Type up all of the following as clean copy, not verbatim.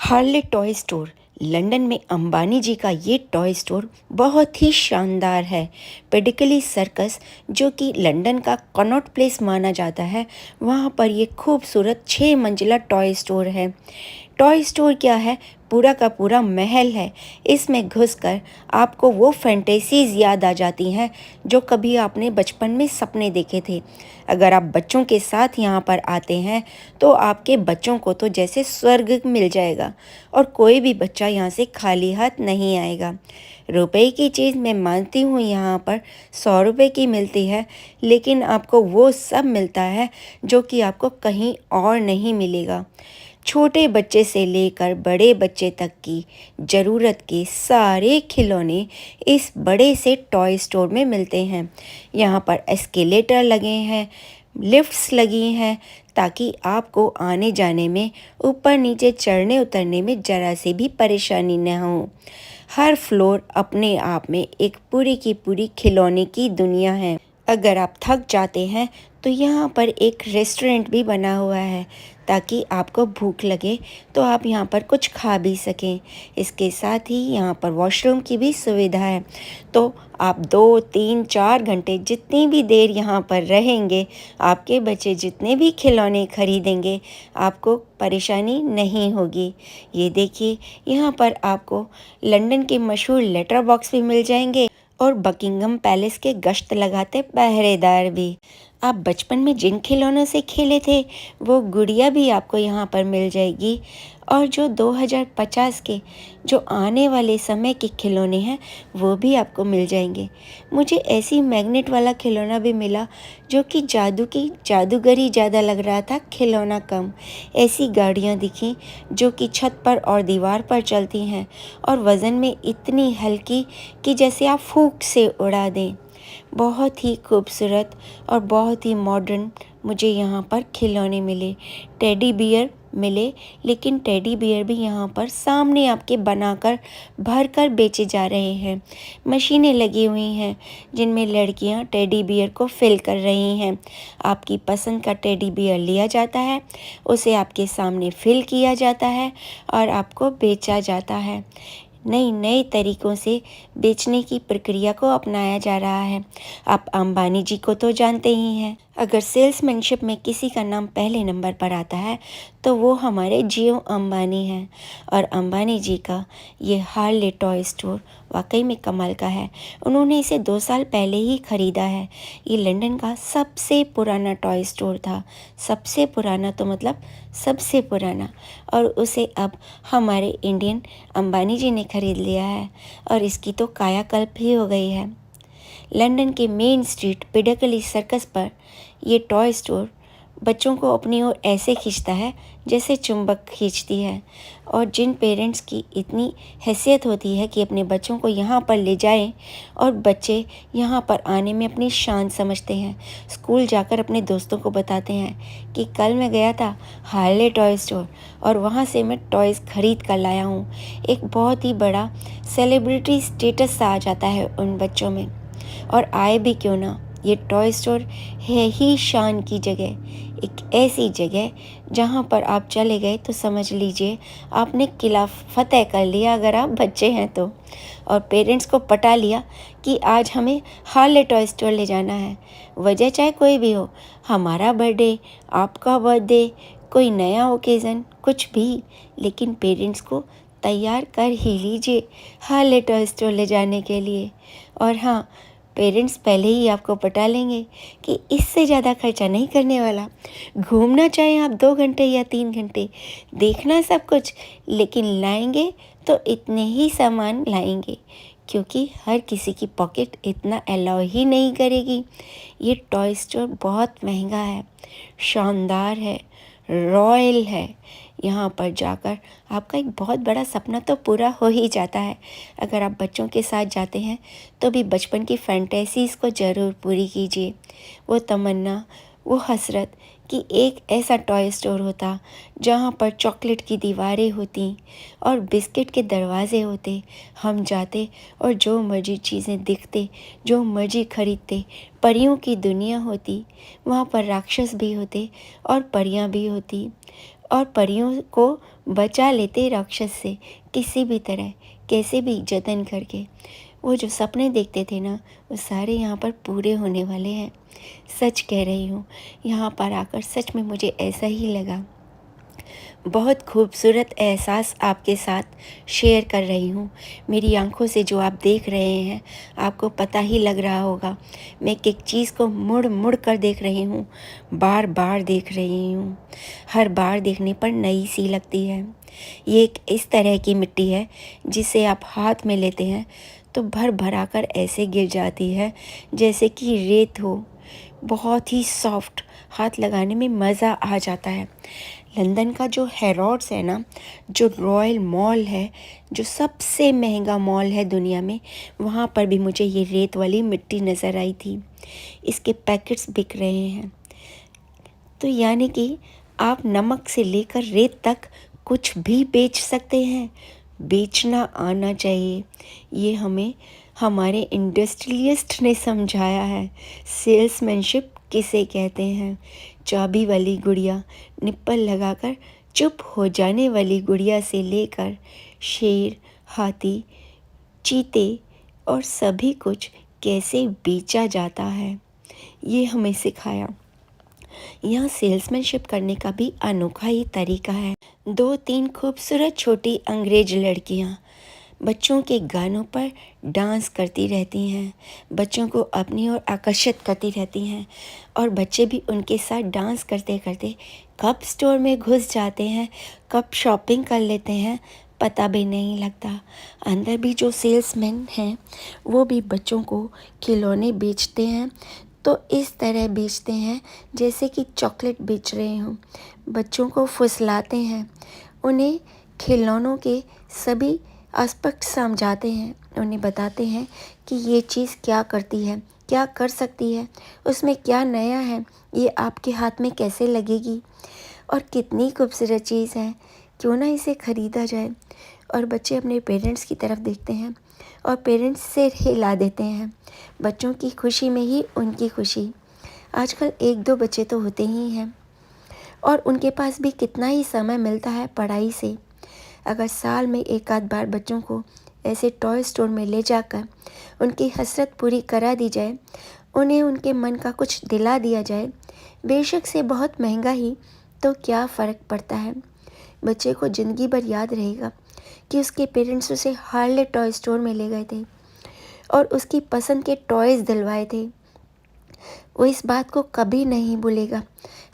Harley toy store London में अंबानी जी का ये टॉय स्टोर बहुत ही शानदार है। पिडिकली सर्कस, जो कि लंदन का कनॉट प्लेस माना जाता है, वहाँ पर ये खूबसूरत 6 मंजिला टॉय स्टोर है। टॉय स्टोर क्या है? पूरा का पूरा महल है। इसमें घुसकर आपको वो फैंटेसीज़ याद आ जाती हैं जो कभी आपने बचपन में सपने देखे थे। अगर आप बच्चों के साथ यहाँ पर आते हैं तो आपके बच्चों को तो जैसे स्वर्ग मिल जाएगा और कोई भी बच्चा यहाँ से खाली हाथ नहीं आएगा। रुपए की चीज़ मैं मानती हूँ यहाँ पर 100 रुपये की मिलती है, लेकिन आपको वो सब मिलता है जो कि आपको कहीं और नहीं मिलेगा। छोटे बच्चे से लेकर बड़े बच्चे तक की ज़रूरत के सारे खिलौने इस बड़े से टॉय स्टोर में मिलते हैं। यहाँ पर एस्केलेटर लगे हैं, लिफ्ट्स लगी हैं, ताकि आपको आने जाने में, ऊपर नीचे चढ़ने उतरने में ज़रा से भी परेशानी न हो। हर फ्लोर अपने आप में एक पूरी की पूरी खिलौने की दुनिया है। अगर आप थक जाते हैं तो यहाँ पर एक रेस्टोरेंट भी बना हुआ है, ताकि आपको भूख लगे तो आप यहाँ पर कुछ खा भी सकें। इसके साथ ही यहाँ पर वॉशरूम की भी सुविधा है, तो आप 2, 3, 4 घंटे जितनी भी देर यहाँ पर रहेंगे, आपके बच्चे जितने भी खिलौने खरीदेंगे, आपको परेशानी नहीं होगी। ये देखिए, यहाँ पर आपको लंदन के मशहूर लेटर बॉक्स भी मिल जाएंगे और बकिंगम पैलेस के गश्त लगाते पहरेदार भी। आप बचपन में जिन खिलौनों से खेले थे, वो गुड़िया भी आपको यहाँ पर मिल जाएगी। और जो 2050 के जो आने वाले समय के खिलौने हैं, वो भी आपको मिल जाएंगे। मुझे ऐसी मैग्नेट वाला खिलौना भी मिला जो कि जादू की जादूगरी ज़्यादा लग रहा था, खिलौना कम। ऐसी गाड़ियाँ दिखीं जो कि छत पर और दीवार पर चलती हैं और वज़न में इतनी हल्की कि जैसे आप फूंक से उड़ा दें। बहुत ही खूबसूरत और बहुत ही मॉडर्न मुझे यहाँ पर खिलौने मिले। टेडी बियर मिले, लेकिन टेडी बियर भी यहाँ पर सामने आपके बनाकर भर कर बेचे जा रहे हैं। मशीनें लगी हुई हैं जिनमें लड़कियाँ टेडी बियर को फिल कर रही हैं। आपकी पसंद का टेडी बियर लिया जाता है, उसे आपके सामने फिल किया जाता है और आपको बेचा जाता है। नई नए तरीक़ों से बेचने की प्रक्रिया को अपनाया जा रहा है। आप अंबानी जी को तो जानते ही हैं। अगर सेल्समैनशिप में किसी का नाम पहले नंबर पर आता है तो वो हमारे जियो अंबानी हैं। और अंबानी जी का ये हार्ले टॉय स्टोर वाकई में कमाल का है। उन्होंने इसे 2 साल पहले ही ख़रीदा है। ये लंदन का सबसे पुराना टॉय स्टोर था। सबसे पुराना तो मतलब सबसे पुराना। और उसे अब हमारे इंडियन अंबानी जी ने ख़रीद लिया है और इसकी तो कायाकल्प ही हो गई है। लंदन के मेन स्ट्रीट पिडिकली सर्कस पर ये टॉय स्टोर बच्चों को अपनी ओर ऐसे खींचता है जैसे चुंबक खींचती है। और जिन पेरेंट्स की इतनी हैसियत होती है कि अपने बच्चों को यहाँ पर ले जाएं, और बच्चे यहाँ पर आने में अपनी शान समझते हैं, स्कूल जाकर अपने दोस्तों को बताते हैं कि कल मैं गया था हार्ले टॉय स्टोर और वहाँ से मैं टॉयज़ खरीद कर लाया हूँ। एक बहुत ही बड़ा सेलिब्रिटी स्टेटस सा आ जाता है उन बच्चों में। और आए भी क्यों ना, ये टॉय स्टोर है ही शान की जगह। एक ऐसी जगह जहाँ पर आप चले गए तो समझ लीजिए आपने किला फतेह कर लिया, अगर आप बच्चे हैं तो। और पेरेंट्स को पटा लिया कि आज हमें हार्ले टॉय स्टोर ले जाना है। वजह चाहे कोई भी हो, हमारा बर्थडे, आपका बर्थडे, कोई नया ओकेज़न, कुछ भी, लेकिन पेरेंट्स को तैयार कर ही लीजिए हार्ले टॉय स्टोर ले जाने के लिए। और हाँ, पेरेंट्स पहले ही आपको पटा लेंगे कि इससे ज़्यादा खर्चा नहीं करने वाला। घूमना चाहें आप 2 घंटे या 3 घंटे, देखना सब कुछ, लेकिन लाएंगे तो इतने ही सामान लाएंगे, क्योंकि हर किसी की पॉकेट इतना अलाउ ही नहीं करेगी। ये टॉय स्टोर बहुत महंगा है, शानदार है, रॉयल है। यहाँ पर जाकर आपका एक बहुत बड़ा सपना तो पूरा हो ही जाता है। अगर आप बच्चों के साथ जाते हैं तो भी बचपन की फैंटेसीज़ को ज़रूर पूरी कीजिए। वो तमन्ना, वो हसरत कि एक ऐसा टॉय स्टोर होता जहाँ पर चॉकलेट की दीवारें होती और बिस्किट के दरवाजे होते। हम जाते और जो मर्जी चीज़ें दिखते, जो मर्जी खरीदते। परियों की दुनिया होती, वहाँ पर राक्षस भी होते और परियाँ भी होती। और परियों को बचा लेते राक्षस से किसी भी तरह, कैसे भी जतन करके। वो जो सपने देखते थे ना, वो सारे यहाँ पर पूरे होने वाले हैं। सच कह रही हूँ, यहाँ पर आकर सच में मुझे ऐसा ही लगा। बहुत खूबसूरत एहसास आपके साथ शेयर कर रही हूँ। मेरी आंखों से जो आप देख रहे हैं, आपको पता ही लग रहा होगा। मैं एक चीज़ को मुड़ मुड़ कर देख रही हूँ, बार बार देख रही हूँ। हर बार देखने पर नई सी लगती है। ये एक इस तरह की मिट्टी है जिसे आप हाथ में लेते हैं तो भर भरा कर ऐसे गिर जाती है जैसे कि रेत हो। बहुत ही सॉफ्ट, हाथ लगाने में मज़ा आ जाता है। लंदन का जो हैरोड्स है ना, जो रॉयल मॉल है, जो सबसे महंगा मॉल है दुनिया में, वहाँ पर भी मुझे ये रेत वाली मिट्टी नज़र आई थी। इसके पैकेट्स बिक रहे हैं। तो यानी कि आप नमक से लेकर रेत तक कुछ भी बेच सकते हैं। बेचना आना चाहिए, ये हमें हमारे इंडस्ट्रियलिस्ट ने समझाया है। सेल्समैनशिप किसे कहते हैं? चाबी वाली गुड़िया, निप्पल लगाकर चुप हो जाने वाली गुड़िया से लेकर शेर, हाथी, चीते और सभी कुछ कैसे बेचा जाता है, ये हमें सिखाया। यहाँ सेल्समैनशिप करने का भी अनोखा ही तरीका है। 2-3 खूबसूरत छोटी अंग्रेज लड़कियाँ बच्चों के गानों पर डांस करती रहती हैं, बच्चों को अपनी ओर आकर्षित करती रहती हैं और बच्चे भी उनके साथ डांस करते करते कब स्टोर में घुस जाते हैं, कब शॉपिंग कर लेते हैं, पता भी नहीं लगता। अंदर भी जो सेल्समैन हैं वो भी बच्चों को खिलौने बेचते हैं, तो इस तरह बेचते हैं जैसे कि चॉकलेट बेच रहे हों। बच्चों को फुसलाते हैं, उन्हें खिलौनों के सभी एस्पेक्ट समझाते हैं, उन्हें बताते हैं कि ये चीज़ क्या करती है, क्या कर सकती है, उसमें क्या नया है, ये आपके हाथ में कैसे लगेगी और कितनी खूबसूरत चीज़ है, क्यों ना इसे ख़रीदा जाए। और बच्चे अपने पेरेंट्स की तरफ देखते हैं और पेरेंट्स सिर हिला देते हैं। बच्चों की खुशी में ही उनकी खुशी। आजकल 1-2 बच्चे तो होते ही हैं और उनके पास भी कितना ही समय मिलता है पढ़ाई से। अगर साल में एक आध बार बच्चों को ऐसे टॉय स्टोर में ले जाकर उनकी हसरत पूरी करा दी जाए, उन्हें उनके मन का कुछ दिला दिया जाए, बेशक से बहुत महंगा ही, तो क्या फ़र्क पड़ता है। बच्चे को ज़िंदगी भर याद रहेगा कि उसके पेरेंट्स उसे हार्ले टॉय स्टोर में ले गए थे और उसकी पसंद के टॉयज़ दिलवाए थे। वो इस बात को कभी नहीं भूलेगा,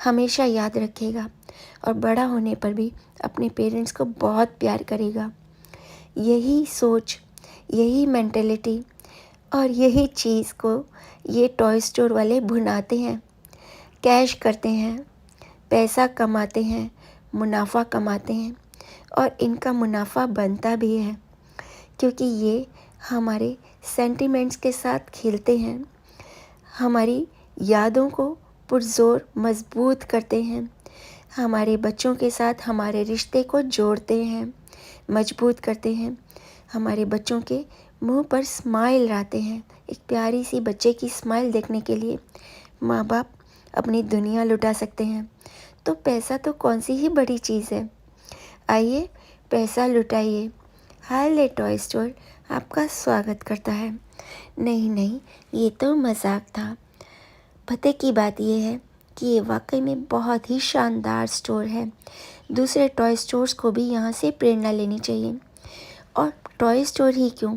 हमेशा याद रखेगा और बड़ा होने पर भी अपने पेरेंट्स को बहुत प्यार करेगा। यही सोच, यही मेंटालिटी और यही चीज़ को ये टॉय स्टोर वाले भुनाते हैं, कैश करते हैं, पैसा कमाते हैं, मुनाफा कमाते हैं और इनका मुनाफा बनता भी है क्योंकि ये हमारे सेंटिमेंट्स के साथ खेलते हैं, हमारी यादों को पुरज़ोर मजबूत करते हैं, हमारे बच्चों के साथ हमारे रिश्ते को जोड़ते हैं, मजबूत करते हैं। हमारे बच्चों के मुंह पर स्माइल लाते हैं। एक प्यारी सी बच्चे की स्माइल देखने के लिए माँ बाप अपनी दुनिया लुटा सकते हैं। तो पैसा तो कौन सी ही बड़ी चीज़ है। आइए पैसा लुटाइए। हार्ले टॉय स्टोर आपका स्वागत करता है। नहीं, ये तो मजाक था। पते की बात यह है कि ये वाकई में बहुत ही शानदार स्टोर है। दूसरे टॉय स्टोर्स को भी यहाँ से प्रेरणा लेनी चाहिए। और टॉय स्टोर ही क्यों,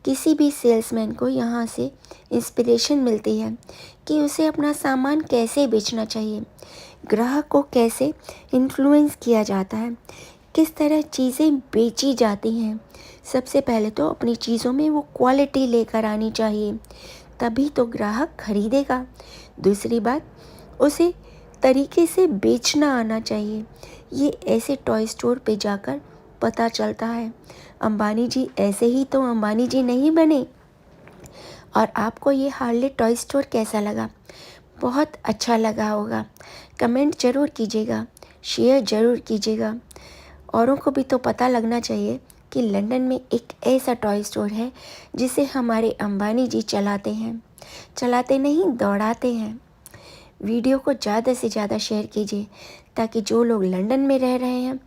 किसी भी सेल्समैन को यहाँ से इंस्पिरेशन मिलती है कि उसे अपना सामान कैसे बेचना चाहिए, ग्राहक को कैसे इन्फ्लुएंस किया जाता है, किस तरह चीज़ें बेची जाती हैं। सबसे पहले तो अपनी चीज़ों में वो क्वालिटी लेकर आनी चाहिए, तभी तो ग्राहक खरीदेगा। दूसरी बात, उसे तरीके से बेचना आना चाहिए। ये ऐसे टॉय स्टोर पे जाकर पता चलता है। अंबानी जी ऐसे ही तो अंबानी जी नहीं बने। और आपको ये हार्ले टॉय स्टोर कैसा लगा? बहुत अच्छा लगा होगा। कमेंट ज़रूर कीजिएगा, शेयर ज़रूर कीजिएगा। औरों को भी तो पता लगना चाहिए कि लंदन में एक ऐसा टॉय स्टोर है जिसे हमारे अंबानी जी चलाते हैं। चलाते नहीं, दौड़ाते हैं। वीडियो को ज़्यादा से ज़्यादा शेयर कीजिए ताकि जो लोग लंदन में रह रहे हैं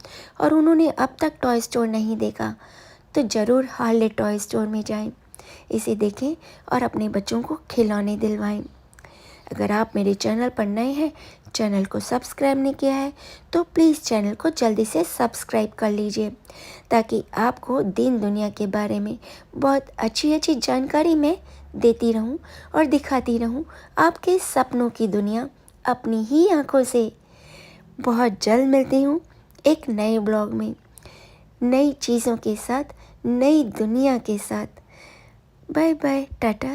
और उन्होंने अब तक टॉय स्टोर नहीं देखा तो ज़रूर हार्ले टॉय स्टोर में जाएं, इसे देखें और अपने बच्चों को खिलौने दिलवाएं। अगर आप मेरे चैनल पर नए हैं, चैनल को सब्सक्राइब नहीं किया है तो प्लीज़ चैनल को जल्दी से सब्सक्राइब कर लीजिए ताकि आपको दीन दुनिया के बारे में बहुत अच्छी अच्छी जानकारी मैं देती रहूं और दिखाती रहूं आपके सपनों की दुनिया अपनी ही आंखों से। बहुत जल्द मिलती हूँ एक नए ब्लॉग में, नई चीज़ों के साथ, नई दुनिया के साथ। Bye bye, Tata.